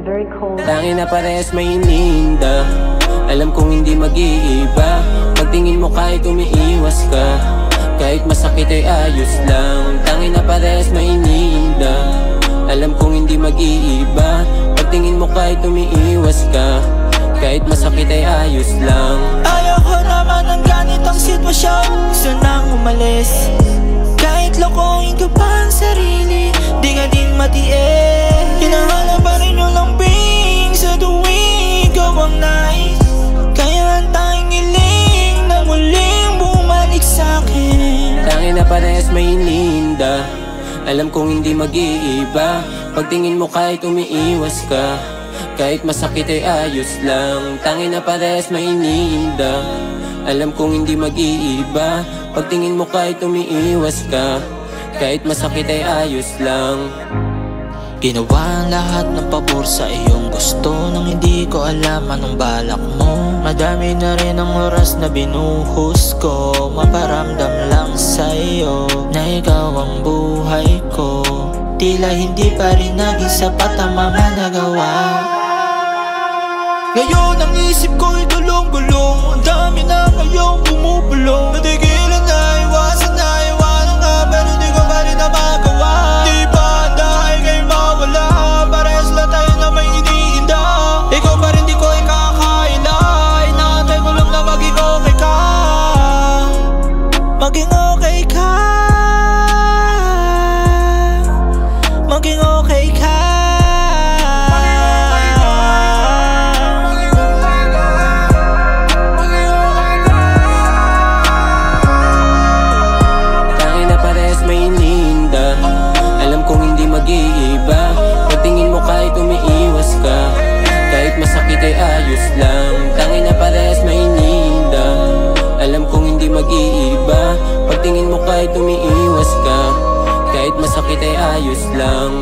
a very cold. Tangin na parehas may ininda, alam kong hindi mag-iiba. Pagtingin mo kahit umiiwas ka, kahit masakit ay ayos lang. Tangin na parehas may ininda, alam kong hindi mag-iiba. Pagtingin mo kahit umiiwas ka, kahit masakit ay ayos lang. Ayoko naman ng ganitong sitwasyon, gusto nang umalis. Kahit lokohin ko pa ang sarili, di ka din matiis. Hinahanap pa rin yung lambing sa tuwing ikaw ang nais. Kaya ang tanging hiling na muling bumalik sa'kin. Tangin na parehas may ininda, alam kong hindi mag-iiba. Pagtingin mo kahit umiiwas ka, kahit masakit ay ayos lang. Tangin na parehas may ininda, alam kong hindi mag-iiba. Pagtingin mo kahit umiiwas ka, kahit masakit ay ayos lang. Ginawa ang lahat ng pabor sa iyong gusto, nang hindi ko alam anong balak mo. Madami na rin ang oras na binuhos ko, maparamdam lang sa'yo na ikaw ang buhay ko. Tila hindi pa rin naging sapat ang mga nagawa. Ngayon ang isip ko'y gulong-gulong, ang dami na ngayong bumubulong. Natigilan na, iwasan na, iwanan nga, pero di ko pa rin na magawa. Di ba dahil kayo mawala, parehas lang tayo na may iniinda. Ikaw pa rin di ko ikakaila, inaantay ko lang na maging okay ka. Maging okay ka, maging okay ka. Mag-iiba, pagtingin mo kahit umiiwas ka, kahit masakit ay ayos lang. Tangin na parehas may ininda, alam kong hindi mag-iiba. Pagtingin mo kahit umiiwas ka, kahit masakit ay ayos lang.